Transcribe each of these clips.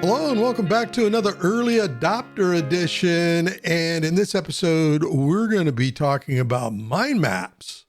Hello and welcome back to another early adopter edition. And in this episode, we're going to be talking about mind maps.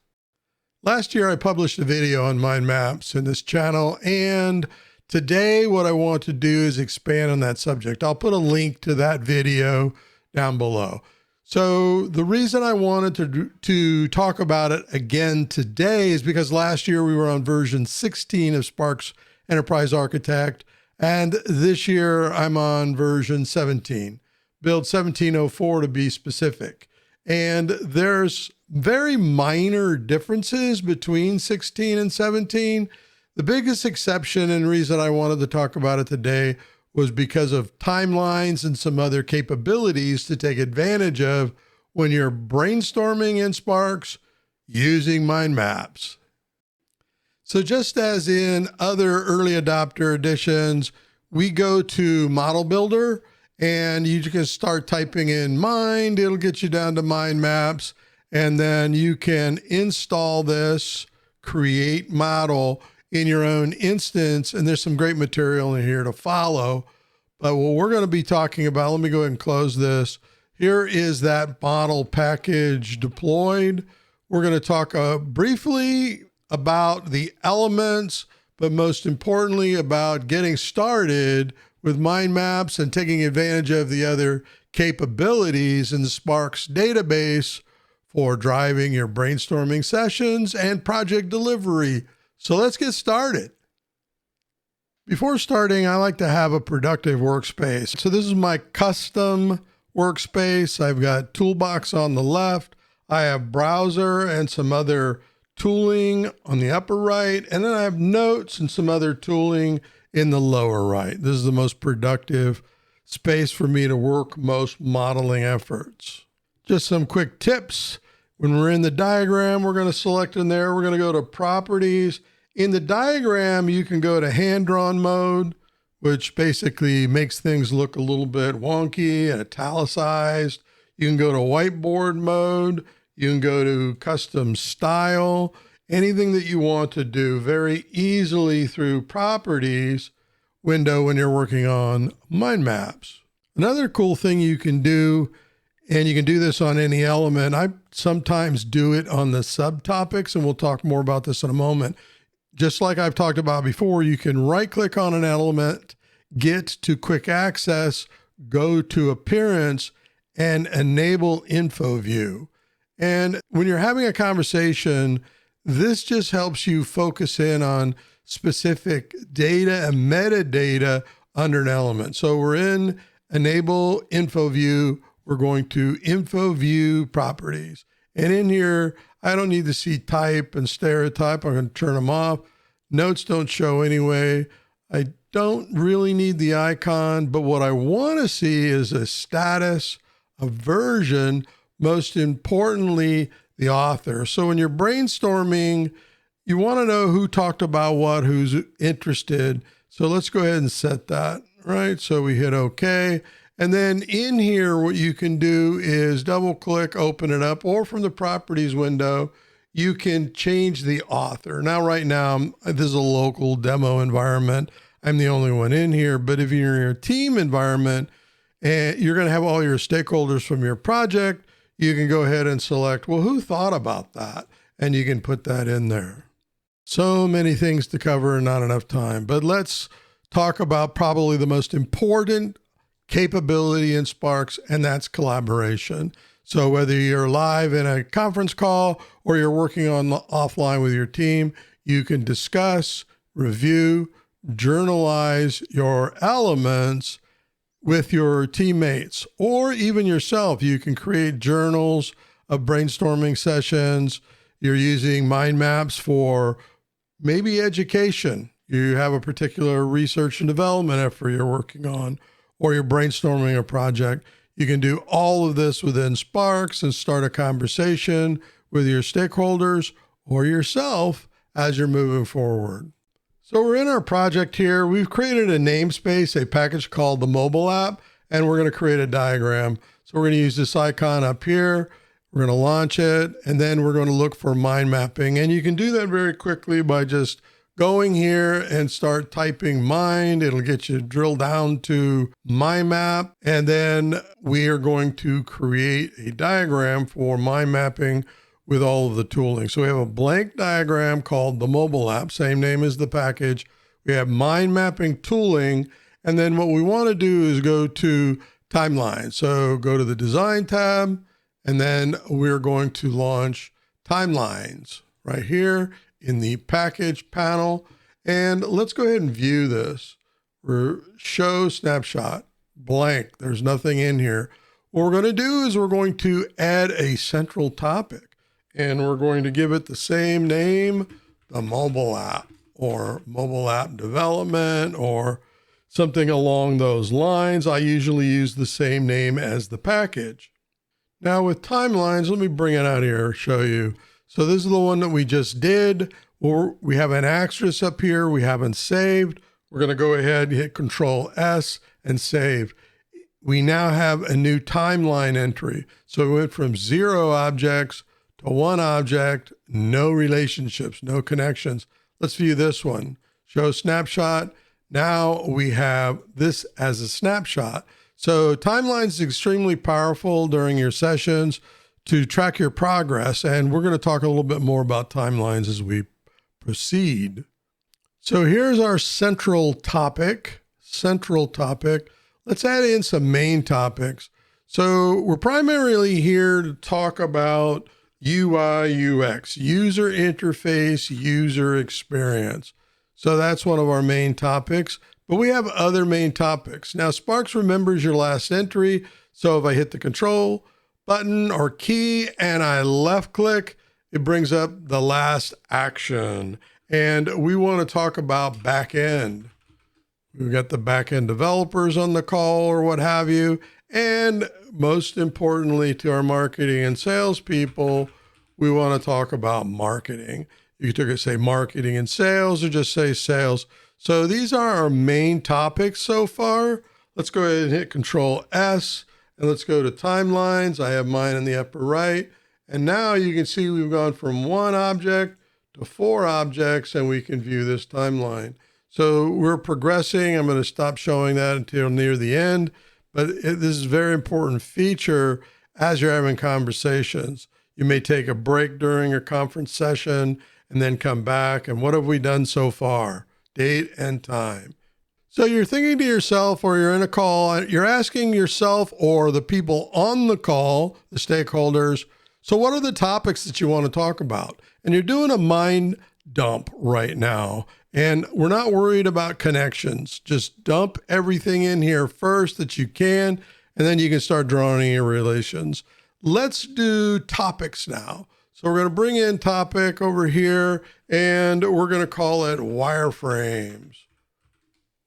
Last year, I published a video on mind maps in this channel. And today, what I want to do is expand on that subject. I'll put a link to that video down below. So the reason I wanted to talk about it again today is because last year we were on version 16 of Sparx Enterprise Architect. And this year I'm on version 17, build 1704 to be specific. And there's very minor differences between 16 and 17. The biggest exception and reason I wanted to talk about it today was because of timelines and some other capabilities to take advantage of when you're brainstorming in Sparx using mind maps. So just as in other early adopter editions, we go to Model Builder and you can start typing in mind. It'll get you down to mind maps. And then you can install this, create model in your own instance. And there's some great material in here to follow. But what we're going to be talking about, let me go ahead and close this. Here is that model package deployed. We're going to talk briefly about the elements, but most importantly about getting started with mind maps and taking advantage of the other capabilities in the Sparx database for driving your brainstorming sessions and project delivery. So let's get started. Before starting, I like to have a productive workspace. So this is my custom workspace. I've got toolbox on the left. I have browser and some other tooling on the upper right, and then I have notes and some other tooling in the lower right. This is the most productive space for me to work most modeling efforts. Just some quick tips. When we're in the diagram, we're going to select in there. We're going to go to properties. In the diagram, you can go to hand-drawn mode, which basically makes things look a little bit wonky and italicized. You can go to whiteboard mode. You can go to custom style, anything that you want to do very easily through properties window when you're working on mind maps. Another cool thing you can do, and you can do this on any element, I sometimes do it on the subtopics, and we'll talk more about this in a moment. Just like I've talked about before, you can right click on an element, get to quick access, go to appearance, and enable info view. And when you're having a conversation, this just helps you focus in on specific data and metadata under an element. So we're in enable info view. We're going to info view properties. And in here, I don't need to see type and stereotype. I'm going to turn them off. Notes don't show anyway. I don't really need the icon, but what I want to see is a status, a version, most importantly, the author. So when you're brainstorming, you want to know who talked about what, who's interested. So let's go ahead and set that, right? So we hit OK. And then in here, what you can do is double click, open it up, or from the properties window, you can change the author. Now, right now, this is a local demo environment. I'm the only one in here, but if you're in your team environment and you're going to have all your stakeholders from your project, you can go ahead and select, well, who thought about that? And you can put that in there. So many things to cover and not enough time, but let's talk about probably the most important capability in Sparx, and that's collaboration. So whether you're live in a conference call or you're working on offline with your team, you can discuss, review, journalize your elements with your teammates or even yourself. You can create journals of brainstorming sessions. You're using mind maps for maybe education. You have a particular research and development effort you're working on, or you're brainstorming a project. You can do all of this within Sparx and start a conversation with your stakeholders or yourself as you're moving forward. So we're in our project here. We've created a namespace, a package called the mobile app, and we're going to create a diagram. So we're going to use this icon up here. We're going to launch it, and then we're going to look for mind mapping. And you can do that very quickly by just going here and start typing mind. It'll get you drilled down to mind map. And then we are going to create a diagram for mind mapping with all of the tooling. So we have a blank diagram called the mobile app, same name as the package. We have mind mapping tooling. And then what we want to do is go to timeline. So go to the design tab, and then we're going to launch timelines right here in the package panel. And let's go ahead and view this. We're show snapshot, blank. There's nothing in here. What we're going to do is we're going to add a central topic, and we're going to give it the same name, the mobile app, or mobile app development, or something along those lines. I usually use the same name as the package. Now with timelines, let me bring it out here, show you. So this is the one that we just did. We have an asterisk up here. We haven't saved. We're going to go ahead and hit Control S and save. We now have a new timeline entry. So we went from 0 objects to 1 object, no relationships, no connections. Let's view this one. Show snapshot. Now we have this as a snapshot. So timelines is extremely powerful during your sessions to track your progress. And we're going to talk a little bit more about timelines as we proceed. So here's our central topic. Let's add in some main topics. So we're primarily here to talk about UI, UX, user interface, user experience. So that's one of our main topics, but we have other main topics. Now, Sparx remembers your last entry. So if I hit the control button or key and I left click, it brings up the last action. And we want to talk about back end. We've got the back end developers on the call or what have you. And most importantly to our marketing and sales people, we want to talk about marketing. You could say marketing and sales or just say sales. So these are our main topics so far. Let's go ahead and hit Control S and let's go to timelines. I have mine in the upper right. And now you can see we've gone from 1 object to 4 objects and we can view this timeline. So we're progressing. I'm going to stop showing that until near the end, but this is a very important feature as you're having conversations. You may take a break during a conference session and then come back. And what have we done so far? Date and time. So you're thinking to yourself, or you're in a call, you're asking yourself or the people on the call, the stakeholders, so what are the topics that you want to talk about? And you're doing a mind dump right now. And we're not worried about connections. Just dump everything in here first that you can, and then you can start drawing your relations. Let's do topics now. So we're going to bring in topic over here, and we're going to call it wireframes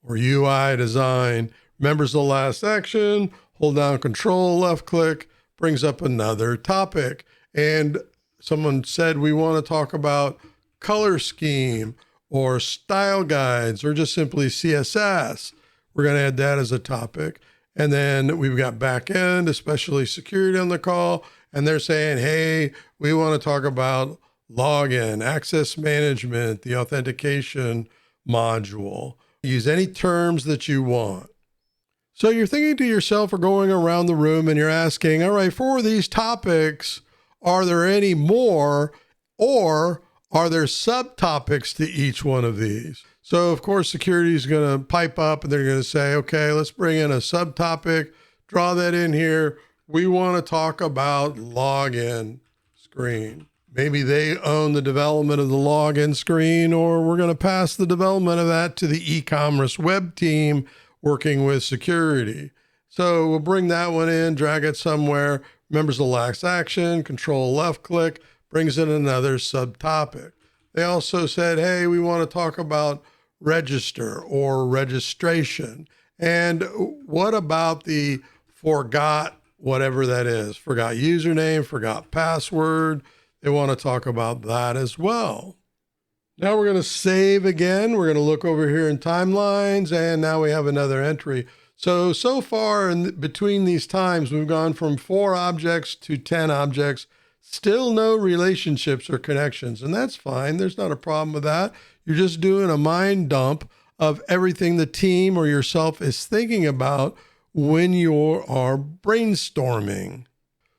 or UI design. Remembers the last action, hold down Control, left click, brings up another topic. And someone said we want to talk about color scheme or style guides or just simply CSS. We're going to add that as a topic. And then we've got back end, especially security on the call. And they're saying, hey, we want to talk about login, access management, the authentication module. Use any terms that you want. So you're thinking to yourself or going around the room and you're asking, all right, for these topics, are there any more or are there subtopics to each one of these? So of course, security is going to pipe up and they're going to say, okay, let's bring in a subtopic, draw that in here. We want to talk about login screen. Maybe they own the development of the login screen, or we're going to pass the development of that to the e-commerce web team working with security. So we'll bring that one in, drag it somewhere, remembers the last action, Control left click, brings in another subtopic. They also said, hey, we want to talk about register or registration. And what about the forgot, whatever that is, forgot username, forgot password? They want to talk about that as well. Now we're going to save again. We're going to look over here in timelines, and now we have another entry. So far in between these times, we've gone from 4 objects to 10 objects, Still no relationships or connections, and that's fine. There's not a problem with that. You're just doing a mind dump of everything the team or yourself is thinking about when you are brainstorming.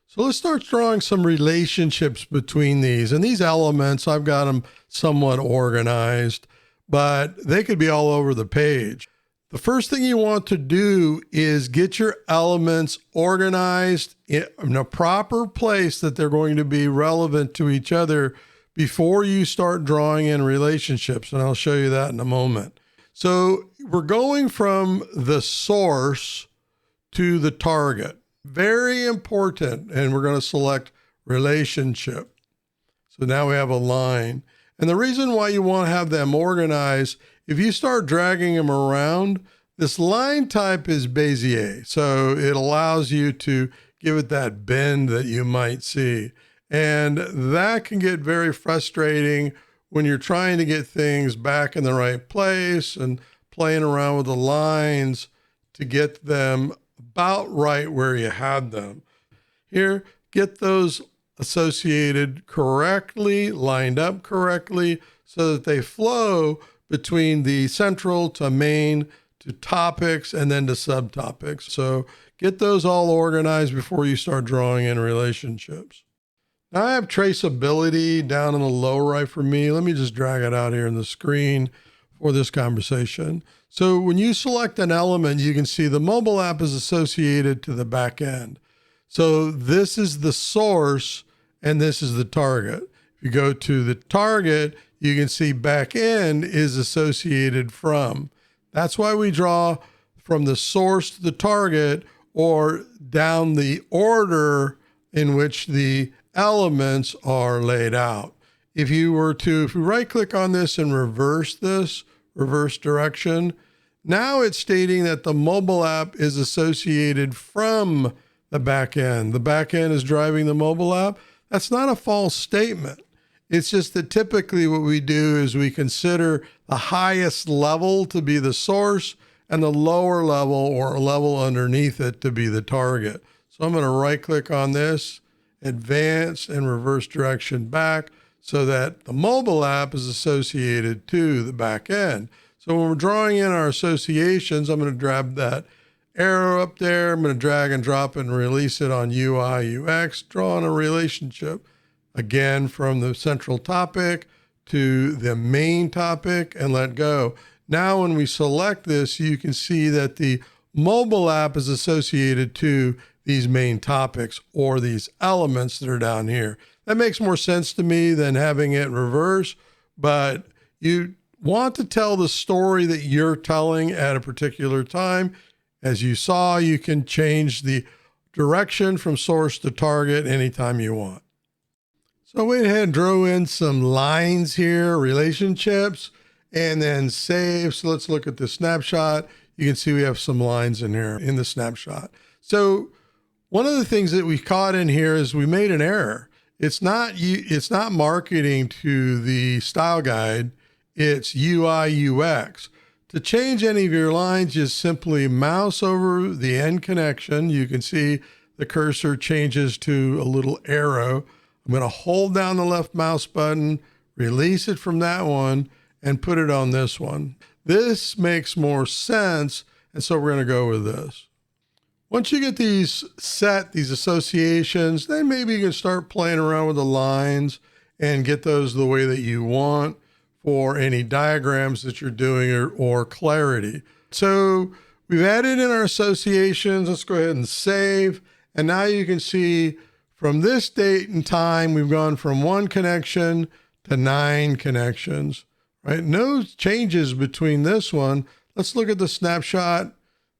So let's start drawing some relationships between these. And these elements, I've got them somewhat organized, but they could be all over the page. The first thing you want to do is get your elements organized in a proper place that they're going to be relevant to each other before you start drawing in relationships. And I'll show you that in a moment. So we're going from the source to the target. Very important. And we're going to select relationship. So now we have a line. And the reason why you want to have them organized, if you start dragging them around, this line type is Bezier. So it allows you to give it that bend that you might see. And that can get very frustrating when you're trying to get things back in the right place and playing around with the lines to get them about right where you had them. Here, get those associated correctly, lined up correctly, so that they flow between the central to main to topics and then to subtopics. So get those all organized before you start drawing in relationships. Now I have traceability down in the lower right for me. Let me just drag it out here in the screen for this conversation. So when you select an element, you can see the mobile app is associated to the back end. So this is the source and this is the target. If you go to the target, you can see back end is associated from. That's why we draw from the source to the target or down the order in which the elements are laid out. If we right click on this and reverse this, reverse direction, now it's stating that the mobile app is associated from the back end. The back end is driving the mobile app. That's not a false statement. It's just that typically what we do is we consider the highest level to be the source and the lower level or level underneath it to be the target. So I'm going to right click on this, advance and reverse direction back so that the mobile app is associated to the back end. So when we're drawing in our associations, I'm going to grab that arrow up there. I'm going to drag and drop it and release it on UI, UX, drawing a relationship. Again, from the central topic to the main topic and let go. Now, when we select this, you can see that the mobile app is associated to these main topics or these elements that are down here. That makes more sense to me than having it reverse, but you want to tell the story that you're telling at a particular time. As you saw, you can change the direction from source to target anytime you want. So I went ahead and drew in some lines here, relationships, and then save. So let's look at the snapshot. You can see we have some lines in here in the snapshot. So one of the things that we caught in here is we made an error. It's not marketing to the style guide. It's UI, UX. To change any of your lines, just simply mouse over the end connection. You can see the cursor changes to a little arrow. I'm going to hold down the left mouse button, release it from that one, and put it on this one. This makes more sense, and so we're going to go with this. Once you get these set, these associations, then maybe you can start playing around with the lines and get those the way that you want for any diagrams that you're doing or clarity. So we've added in our associations. Let's go ahead and save. And now you can see from this date and time, we've gone from 1 connection to 9 connections, right? No changes between this one. Let's look at the snapshot.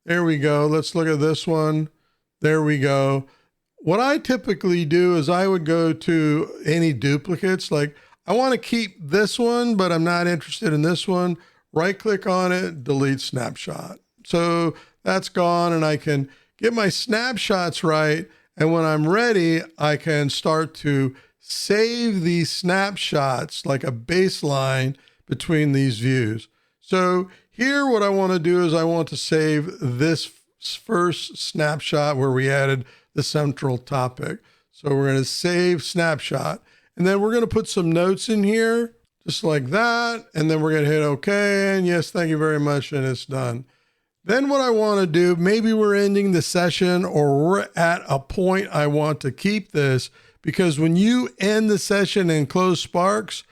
There we go. Let's look at this one. There we go. What I typically do is I would go to any duplicates. Like I want to keep this one, but I'm not interested in this one. Right click on it, delete snapshot. So that's gone and I can get my snapshots right. And when I'm ready, I can start to save these snapshots like a baseline between these views. So here, what I want to do is I want to save this first snapshot where we added the central topic. So we're going to save snapshot. And then we're going to put some notes in here, just like that. And then we're going to hit OK. And yes, thank you very much. And it's done. Then what I want to do, maybe we're ending the session or we're at a point I want to keep this, because when you end the session and close Sparx,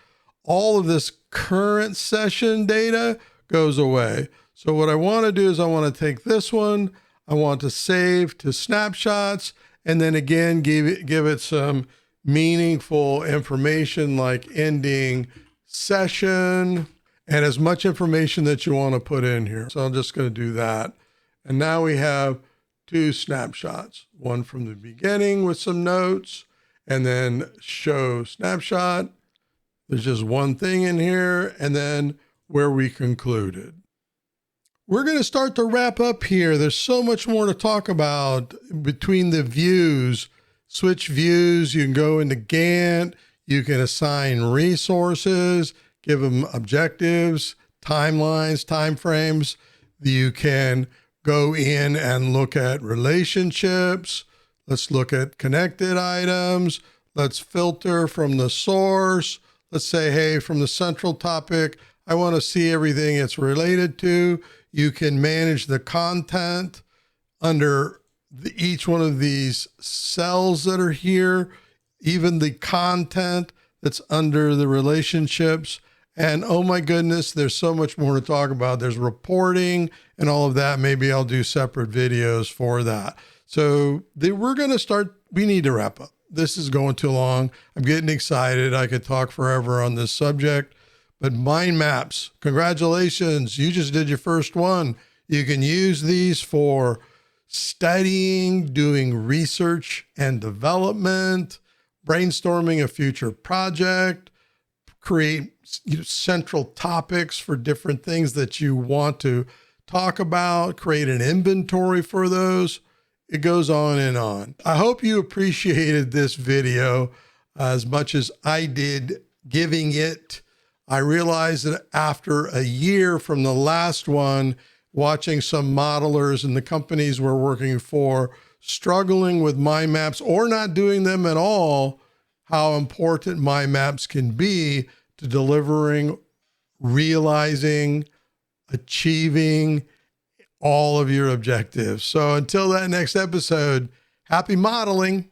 all of this current session data goes away. So what I want to do is I want to take this one, I want to save to snapshots, and then again, give it some meaningful information like ending session and as much information that you want to put in here. So I'm just going to do that. And now we have 2 snapshots, one from the beginning with some notes, and then show snapshot. There's just one thing in here, and then where we concluded. We're going to start to wrap up here. There's so much more to talk about between the views. Switch views, you can go into Gantt, you can assign resources, give them objectives, timelines, timeframes. You can go in and look at relationships. Let's look at connected items. Let's filter from the source. Let's say, hey, from the central topic, I want to see everything it's related to. You can manage the content under each one of these cells that are here, even the content that's under the relationships. And oh my goodness, there's so much more to talk about. There's reporting and all of that. Maybe I'll do separate videos for that. So we're going to start, we need to wrap up. This is going too long. I'm getting excited. I could talk forever on this subject, but mind maps, congratulations. You just did your first one. You can use these for studying, doing research and development, brainstorming a future project, create central topics for different things that you want to talk about, create an inventory for those. It goes on and on. I hope you appreciated this video as much as I did giving it. I realized that after a year from the last one, watching some modelers in the companies we're working for struggling with mind maps or not doing them at all, how important mind maps can be to delivering, realizing, achieving all of your objectives. So until that next episode, happy modeling.